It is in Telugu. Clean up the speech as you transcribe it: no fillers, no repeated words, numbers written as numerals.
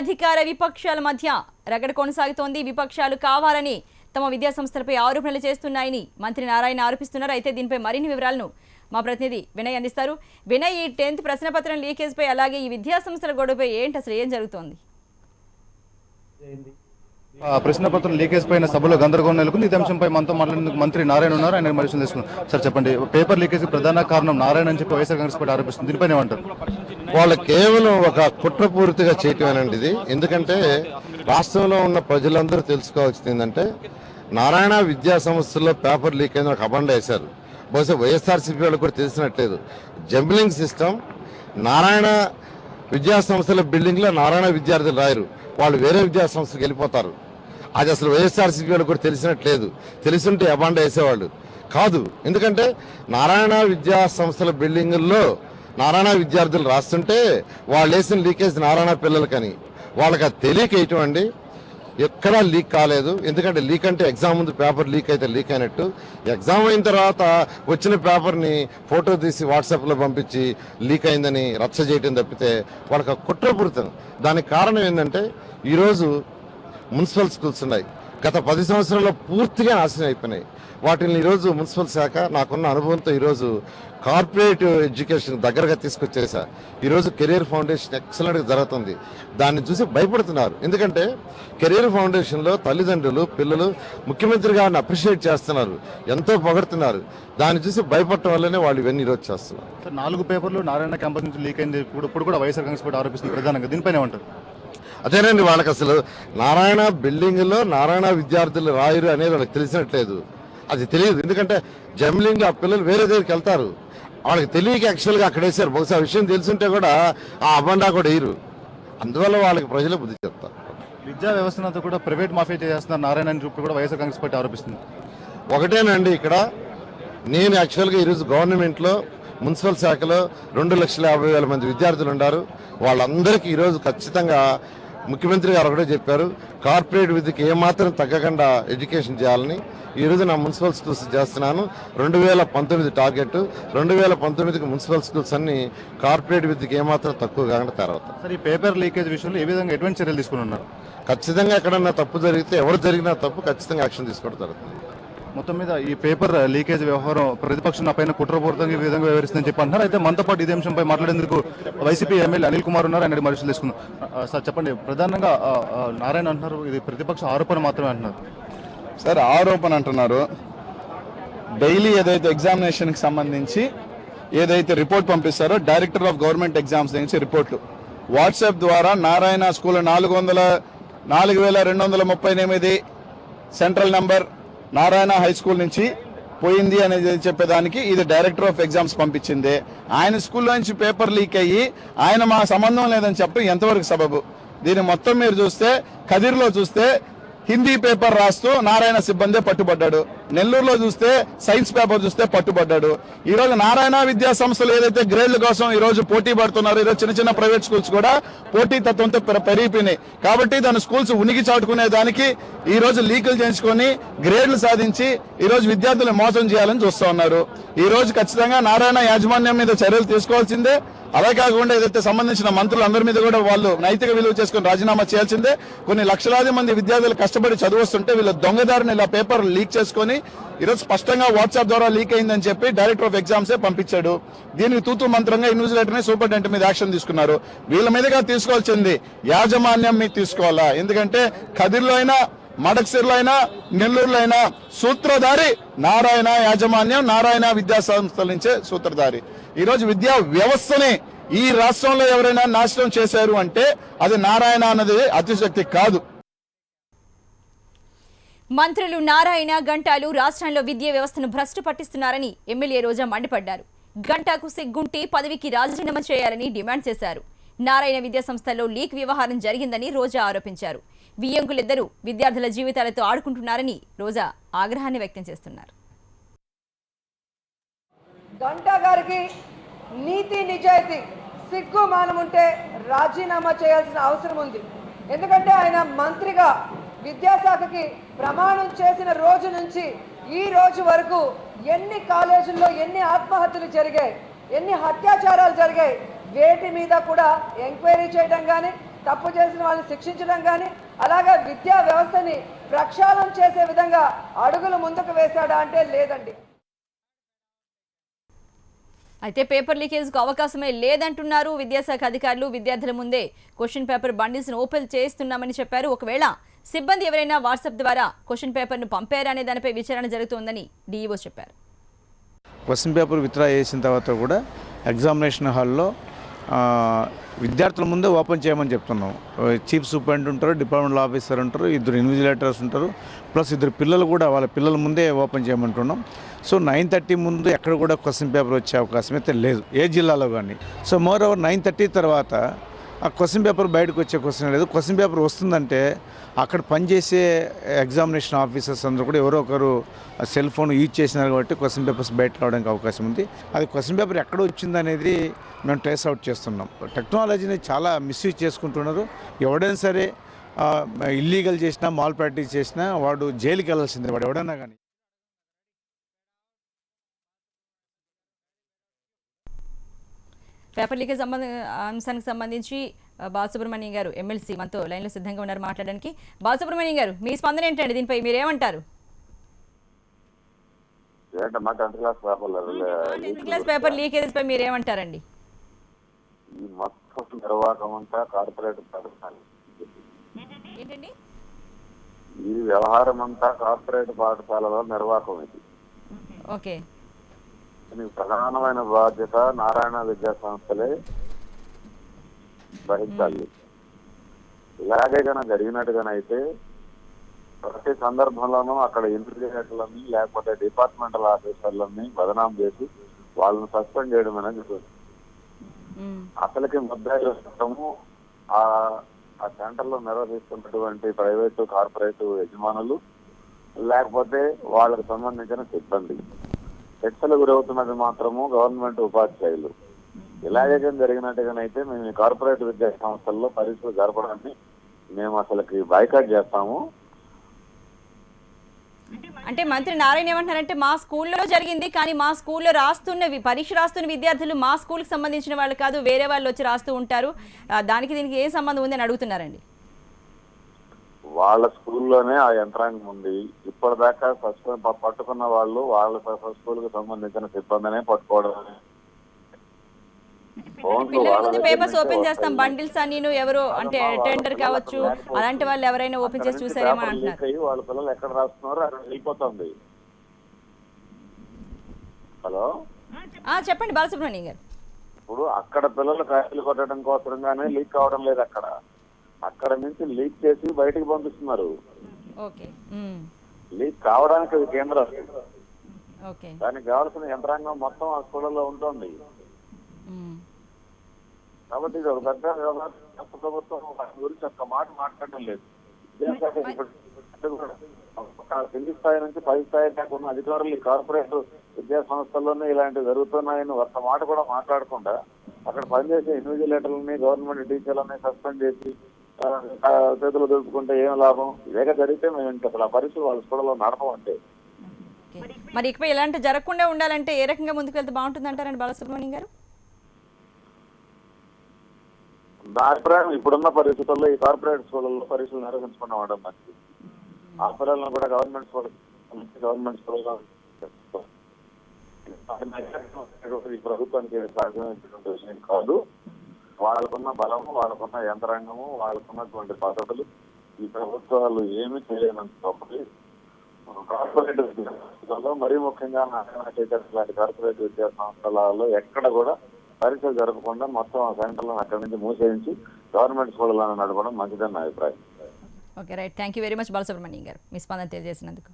అధికార విపక్షాల మధ్య రగడ కొనసాగుతోంది. విపక్షాలు కావాలని తమ విద్యాసంస్థలపై ఆరోపణలు చేస్తున్నాయని మంత్రి నారాయణ ఆరోపిస్తున్నారు. అయితే దీనిపై మరిన్ని వివరాలను మా ప్రతినిధి వినయ్ అందిస్తారు. వినయ్, ఈ 10th ప్రశ్నపత్రం లీకేజ్ పై అలాగే ఈ విద్యాసంస్థల గొడవపై ఏంటి అసలు ఏం జరుగుతోంది? ప్రశ్నపత్రం లీకేజ్ పైన సభలో గందరగోళం నెలకొంది. ఈ అంశంపై మనతో మాట్లాడేందుకు మంత్రి నారాయణ ఉన్నారు. ఆయన మరిచి తీసుకున్నారు. సార్ చెప్పండి, పేపర్ లీకేజ్ ప్రధాన కారణం నారాయణ అని చెప్పి వైఎస్ఆర్ కాంగ్రెస్ పార్టీ ఆరోపిస్తుంది. దీనిపైన ఏమంటారు? వాళ్ళు కేవలం ఒక కుట్రపూరితగా చేయటమేనండి ఇది. ఎందుకంటే రాష్ట్రంలో ఉన్న ప్రజలందరూ తెలుసుకోవాల్సింది ఏంటంటే నారాయణ విద్యా సంస్థల్లో పేపర్ లీక్ అయిన ఒక అబండ వేశారు. బహుశా వైఎస్ఆర్సీపీ వాళ్ళకి కూడా తెలిసినట్లేదు. జంబ్లింగ్ సిస్టమ్, నారాయణ విద్యా సంస్థల బిల్డింగ్లో నారాయణ విద్యార్థులు రాయరు, వాళ్ళు వేరే విద్యా సంస్థలకు వెళ్ళిపోతారు. అది అసలు వైఎస్ఆర్సీపీ వాళ్ళకి కూడా తెలిసినట్లేదు. తెలిసింటే అబండ వేసేవాళ్ళు కాదు. ఎందుకంటే నారాయణ విద్యా సంస్థల బిల్డింగుల్లో నారాయణ విద్యార్థులు రాస్తుంటే వాళ్ళు వేసిన లీకేజ్ నారాయణ పిల్లలకని వాళ్ళకి అది తెలియక వేయటం అండి. ఎక్కడా లీక్ కాలేదు. ఎందుకంటే లీక్ అంటే ఎగ్జామ్ ముందు పేపర్ లీక్ అయితే లీక్ అయినట్టు, ఎగ్జామ్ అయిన తర్వాత వచ్చిన పేపర్ని ఫోటో తీసి వాట్సాప్లో పంపించి లీక్ అయిందని రచ్చ చేయటం తప్పితే వాళ్ళకి కుట్రపూరితం. దానికి కారణం ఏంటంటే ఈరోజు మున్సిపల్ స్కూల్స్ ఉన్నాయి, గత 10 సంవత్సరాల్లో పూర్తిగా నాశనం అయిపోయినాయి. వాటిని ఈరోజు మున్సిపల్ శాఖ నాకున్న అనుభవంతో ఈరోజు కార్పొరేట్ ఎడ్యుకేషన్ దగ్గరగా తీసుకొచ్చేసా. ఈరోజు కెరీర్ ఫౌండేషన్ ఎక్సలెంట్గా జరుగుతుంది. దాన్ని చూసి భయపడుతున్నారు. ఎందుకంటే కెరీర్ ఫౌండేషన్లో తల్లిదండ్రులు, పిల్లలు ముఖ్యమంత్రి గారిని అప్రిషియేట్ చేస్తున్నారు, ఎంతో పొగడుతున్నారు. దాన్ని చూసి భయపడటం వల్లనే వాళ్ళు ఇవన్నీ ఈరోజు చేస్తున్నారు. 4 పేపర్లు నారాయణ క్యాంపస్ నుంచి లీక్ అయింది. ఇప్పుడు కూడా వైఎస్ఆర్ కాంగ్రెస్ పార్టీ ఆరోపిస్తుంది ప్రధానంగా. దీనిపైన ఏమంటారు? అదేనండి, వాళ్ళకి అసలు నారాయణ బిల్డింగ్లో నారాయణ విద్యార్థులు రాయరు అనేది వాళ్ళకి తెలిసినట్లేదు. అది తెలియదు. ఎందుకంటే జంబ్లింగ్ ఆ పిల్లలు వేరే దగ్గరికి వెళ్తారు, వాళ్ళకి తెలియక యాక్చువల్గా అక్కడ వేశారు. బహుశా ఆ విషయం తెలుసుంటే కూడా ఆ అబండా కూడా వేయరు. అందువల్ల వాళ్ళకి ప్రజలు బుద్ధి చెప్తారు. విద్యా వ్యవస్థనంతా కూడా ప్రైవేట్ మాఫియా చేస్తున్నారు నారాయణ అని చెప్పి కూడా వైఎస్ఆర్ కాంగ్రెస్ పార్టీ ఆరోపిస్తుంది. ఒకటేనండి, ఇక్కడ నేను యాక్చువల్గా ఈరోజు గవర్నమెంట్లో మున్సిపల్ శాఖలో 2,50,000 మంది విద్యార్థులు ఉన్నారు. వాళ్ళందరికీ ఈరోజు ఖచ్చితంగా ముఖ్యమంత్రి గారు ఒకటే చెప్పారు, కార్పొరేట్ విద్యకి ఏమాత్రం తగ్గకుండా ఎడ్యుకేషన్ చేయాలని. ఈరోజు నా మున్సిపల్ స్కూల్స్ చేస్తున్నాను. 2019 టార్గెట్, 2019కి మున్సిపల్ స్కూల్స్ అన్ని కార్పొరేట్ విద్యకి ఏమాత్రం తక్కువ కాకుండా తయారవుతాయి. సార్, ఈ పేపర్ లీకేజ్ విషయంలో ఏ విధంగా ఎటువంటి చర్యలు తీసుకుని ఉన్నారు? ఖచ్చితంగా ఎక్కడన్నా తప్పు జరిగితే, ఎవరు జరిగినా తప్పు, ఖచ్చితంగా యాక్షన్ తీసుకోవడం జరుగుతుంది. మొత్తం మీద ఈ పేపర్ లీకేజ్ వ్యవహారం ప్రతిపక్షం నా పైన కుట్రపూరితంగా ఈ విధంగా వ్యవహరిస్తుందని చెప్పి అంటున్నారు. అయితే మనతో పాటు ఇదే అంశంపై మాట్లాడేందుకు వైసీపీ ఎమ్మెల్యే అనిల్ కుమార్ ఉన్నారు. ఆయన మనుషులు తీసుకున్నారు. సార్ చెప్పండి, ప్రధానంగా నారాయణ అంటున్నారు ఇది ప్రతిపక్ష ఆరోపణ మాత్రమే అంటున్నారు. సార్, ఆరోపణ అంటున్నారు. డైలీ ఏదైతే ఎగ్జామినేషన్కి సంబంధించి ఏదైతే రిపోర్ట్ పంపిస్తారో డైరెక్టర్ ఆఫ్ గవర్నమెంట్ ఎగ్జామ్స్ నుంచి రిపోర్ట్లు వాట్సాప్ ద్వారా Narayana school 4,238 central number Narayana high school నుంచి పోయింది అనేది చెప్పేదానికి ఇది డైరెక్టర్ ఆఫ్ ఎగ్జామ్స్ పంపించింది. ఆయన స్కూల్లో నుంచి పేపర్ లీక్ అయ్యి ఆయన మా సంబంధం లేదని చెప్పడం ఎంతవరకు సబబు? దీన్ని మొత్తం మీరు చూస్తే కదిర్లో చూస్తే హిందీ పేపర్ రాస్తూ నారాయణ సిబ్బంది పట్టుబడ్డాడు. నెల్లూరులో చూస్తే సైన్స్ పేపర్ చూస్తే పట్టుబడ్డాడు. ఈ రోజు నారాయణ విద్యా సంస్థలు ఏదైతే గ్రేడ్ల కోసం ఈ రోజు పోటీ పడుతున్నారు, ఈరోజు చిన్న చిన్న ప్రైవేట్ స్కూల్స్ కూడా పోటీ తత్వంతో పెరిగిపోయినాయి. కాబట్టి దాని స్కూల్స్ ఉనికి చాటుకునే దానికి ఈ రోజు లీకులు చేయించుకొని గ్రేడ్లు సాధించి ఈ రోజు విద్యార్థులు మోసం చేయాలని చూస్తూ ఉన్నారు. ఈ రోజు ఖచ్చితంగా నారాయణ యాజమాన్యం మీద చర్యలు తీసుకోవాల్సిందే. అలా కాకుండా ఏదైతే సంబంధించిన మంత్రులందరి మీద కూడా వాళ్ళు నైతిక విలువ చేసుకుని రాజీనామా చేయాల్సిందే. కొన్ని లక్షలాది మంది విద్యార్థులు కష్టపడి చదువుస్తుంటే వీళ్ళు దొంగదారిని ఇలా పేపర్ లీక్ చేసుకుని ఈరోజు స్పష్టంగా వాట్సాప్ ద్వారా లీక్ అయిందని చెప్పి డైరెక్టర్ ఆఫ్ ఎగ్జామ్సే పంపించాడు. దీనికి తూతూ మంత్రంగా ఇన్విజిలేటర్ని సూపరింటెండెంట్ మీద యాక్షన్ తీసుకున్నారు. వీళ్ళ మీదుగా తీసుకోవాల్సింది యాజమాన్యం మీద తీసుకోవాలా? ఎందుకంటే కదిర్లో అయినా, మడక్సిర్లో అయినా, నెల్లూరులో అయినా సూత్రధారి నారాయణ యాజమాన్యం, నారాయణ విద్యా సంస్థల నుంచే సూత్రధారి. ఈ రోజు విద్యా వ్యవస్థని ఈ రాష్ట్రంలో ఎవరైనా నాశనం చేశారు అంటే అది నారాయణ అన్నది అతిశక్తి కాదు. మంత్రులు నారాయణ, గంటాలు రాష్ట్రంలో విద్యా వ్యవస్థను భ్రష్టు పట్టిస్తున్నారని ఎమ్మెల్యే రోజా మండిపడ్డారు. గంటాకు సిగ్గుంటే పదవికి రాజీనామా చేయాలని డిమాండ్ చేశారు. నారాయణ విద్యా సంస్థల్లో లీక్ వ్యవహారం జరిగిందని రోజా ఆరోపించారు. వియ్యంకులిద్దరూ విద్యార్థుల జీవితాలతో ఆడుకుంటున్నారని రోజా ఆగ్రహాన్ని వ్యక్తం చేస్తున్నారు. గంటా గారికి నీతి నిజాయితీ సిగ్గు మానముంటే రాజీనామా చేయాల్సిన అవసరం ఉంది. ఎందుకంటే ఆయన మంత్రిగా విద్యాశాఖకి ప్రమాణం చేసిన రోజు నుంచి ఈ రోజు వరకు ఎన్ని కాలేజీల్లో ఎన్ని ఆత్మహత్యలు జరిగాయి, ఎన్ని అత్యాచారాలు జరిగాయి, వేటి మీద కూడా ఎంక్వైరీ చేయడం కానీ తప్పు చేసిన వాళ్ళని శిక్షించడం కానీ అలాగే విద్యా వ్యవస్థని ప్రక్షాళన చేసే విధంగా అడుగులు ముందుకు వేశాడా అంటే లేదండి. అయితే పేపర్ లీకేజ్కు అవకాశమే లేదంటున్నారు విద్యాశాఖ అధికారులు. విద్యార్థుల ముందే క్వశ్చన్ పేపర్ బండిల్స్ను ఓపెన్ చేస్తున్నామని చెప్పారు. ఒకవేళ సిబ్బంది ఎవరైనా వాట్సాప్ ద్వారా క్వశ్చన్ పేపర్ను పంపారా అనే దానిపై విచారణ జరుగుతోందని డీఈఓ చెప్పారు. క్వశ్చన్ పేపర్ విత్డ్రా చేసిన తర్వాత కూడా ఎగ్జామినేషన్ హాల్లో విద్యార్థుల ముందే ఓపెన్ చేయమని చెప్తున్నాం. చీఫ్ సూపరింటెండెంట్ ఉంటారు, డిపార్ట్మెంటల్ ఆఫీసర్ ఉంటారు, 2 ఇన్విజిలేటర్స్ ఉంటారు, ప్లస్ 2 పిల్లలు కూడా వాళ్ళ పిల్లల ముందే ఓపెన్ చేయమంటున్నాం. సో 9:30 ముందు ఎక్కడ కూడా క్వశ్చన్ పేపర్ వచ్చే అవకాశం అయితే లేదు, ఏ జిల్లాలో కానీ. సో మోర్ ఓవర్ 9:30 తర్వాత ఆ క్వశ్చన్ పేపర్ బయటకు వచ్చే క్వశ్చన్ లేదు. క్వశ్చన్ పేపర్ వస్తుందంటే అక్కడ పనిచేసే ఎగ్జామినేషన్ ఆఫీసర్స్ అందరూ కూడా ఎవరో ఒకరు సెల్ ఫోన్ యూజ్ చేసినారు కాబట్టి క్వశ్చన్ పేపర్స్ బయట రావడానికి అవకాశం ఉంది. అది క్వశ్చన్ పేపర్ ఎక్కడ వచ్చిందనేది మేము ట్రేస్ అవుట్ చేస్తున్నాం. టెక్నాలజీని చాలా మిస్యూజ్ చేసుకుంటున్నారు. ఎవడైనా సరే ఇల్లీగల్ చేసినా, మాల్ ప్రాక్టీస్ చేసినా వాడు జైలుకి వెళ్ళాల్సిందే, వాడు ఎవడైనా కానీ. పేపర్ లీకేజ్ అంశానికి సంబంధించి బాలసుబ్రహ్మణ్యం గారు ఎమ్మెల్సీ మనతో లైన్లో సిద్ధంగా ఉన్నారు మాట్లాడడానికి. బాలసుబ్రహ్మణ్యం గారు, మీ స్పందన ఏంటండి దీనిపై, మీరేమంటారు? 10th క్లాస్ పేపర్ లీకేజ్ పై మీరేమంటారండి? ఈ మొత్తం నిర్వాహకం అంతా కార్పొరేట్ పాఠశాల, ఏంటండి ఈ వ్యవహారం అంతా కార్పొరేట్ పాఠశాలలో నిర్వాహకం. ఇది ఓకే, దీనికి ప్రధానమైన బాధ్యత నారాయణ విద్యా సంస్థలే వహించాలి. ఇలాగే కనుక జరిగినట్టుగానైతే ప్రతి సందర్భంలోనూ అక్కడ ఇన్విజిలేటర్లని లేకపోతే డిపార్ట్మెంటల్ ఆఫీసర్లని బదనాం చేసి వాళ్ళని సస్పెండ్ చేయడం అనేది జరుగుతుంది. అసలుకి ముద్దాయిల చట్టము ఆ సెంటర్లో నిర్వహిస్తున్నటువంటి ప్రైవేటు కార్పొరేట్ యజమానులు లేకపోతే వాళ్ళకు సంబంధించిన సిబ్బంది, శిక్షలు గురవుతున్నది మాత్రము గవర్నమెంట్ ఉపాధ్యాయులు. ఇలాగే జరిగినట్టుగానైతే మేము ఈ కార్పొరేట్ విద్యా సంస్థల్లో పరీక్షలు జరపడాన్ని మేము అసలుకి బాయ్కాట్ చేస్తాము. అంటే మంత్రి నారాయణ ఏమంటున్నారంటే మా స్కూల్లో జరిగింది, కానీ మా స్కూల్లో పరీక్ష రాస్తున్న విద్యార్థులు మా స్కూల్కి సంబంధించిన వాళ్ళు కాదు, వేరే వాళ్ళు వచ్చి రాస్తూ ఉంటారు, దానికి దీనికి ఏ సంబంధం ఉంది అని అడుగుతున్నారండి. వాళ్ళ స్కూల్లోనే ఆ యంత్రాంగం ఉంది. ఇప్పటిదాకా పట్టుకున్న వాళ్ళు వాళ్ళ స్కూల్కి సంబంధించిన సిబ్బందినే పట్టుకోవడం. పిల్లల ముందు పేపర్స్ ఓపెన్ చేస్తాం బండిల్స్ అని ఎవరు అంటే టెండర్ కావచ్చు అలాంటి వాళ్ళు ఎవరైనా ఓపెన్ చేసి చూసారేమో అంటున్నారు. వాళ్ళ పిల్లలు ఎక్కడ రాస్తున్నారో అక్కడ వెళ్ళిపోతుంది. హలో చెప్పండి బాలసుబ్రహ్మణ్యం గారు. ఇప్పుడు అక్కడ పిల్లలు కాయలు కొట్టడం కోసంగానే లీక్ అవడం లేదు. అక్కడ నుంచి లీక్ చేసి బయటికి పంపిస్తున్నారు. ఓకే, లీక్ కావడానికి అది కేంద్రం, ఓకే, దానికి కావాల్సిన యంత్రాంగం మొత్తం ఆ స్కూళ్ళలో ఉంటుంది. కాబట్టి ఇది ఒక పెద్ద ప్రభుత్వం గురించి ఒక్క మాట మాట్లాడడం లేదు. కింది స్థాయి నుంచి పై స్థాయి దాకా ఉన్న అధికారులు ఈ కార్పొరేట్ విద్యా సంస్థల్లోనే ఇలాంటివి జరుగుతున్నాయని ఒక్క మాట కూడా మాట్లాడకుండా అక్కడ పనిచేసే ఇన్విజిలేటర్లని గవర్నమెంట్ టీచర్లని సస్పెండ్ చేసి చేతులు దొరుకుతుంటే ఏం లాభం? ఇదేగా జరిగితే మేము ఇంకా అసలు ఆ పరిస్థితి వాళ్ళ స్కూళ్ళలో నడపమంటే. మరి ఇకపై ఇలాంటి జరగకుండా ఉండాలంటే ఏ రకంగా ముందుకు వెళ్తే బాగుంటుంది అంటారండి బాలసుబ్రహ్మణ్యం గారు? నా అభిప్రాయం ఇప్పుడున్న పరిస్థితుల్లో ఈ కార్పొరేట్ స్కూళ్ళలో పరీక్షలు నిర్వహించుకున్న వాడడం మంచిది. ఆ పిల్లలను కూడా గవర్నమెంట్ స్కూల్లో ఈ ప్రభుత్వానికి సాధ్యమైనటువంటి విషయం కాదు. వాళ్ళకున్న బలము, వాళ్ళకున్న యంత్రాంగము, వాళ్ళకున్నటువంటి పద్ధతులు ఈ ప్రభుత్వాలు ఏమీ చేయలేనంతప్పటి కార్పొరేట్ విద్యాసంస్థల్లో మరీ ముఖ్యంగా లాంటి కార్పొరేట్ విద్యా సంస్థలలో ఎక్కడ కూడా పరీక్షలు జరగకుండా మొత్తం ఆ సెంటర్లను అక్కడి నుంచి మూసేయించి గవర్నమెంట్ స్కూళ్ళలో నడపడం మంచిదని నా అభిప్రాయం. Okay, right. Thank you very much Balasubrahmanyam గారు మీ స్పందన తెలియజేసినందుకు.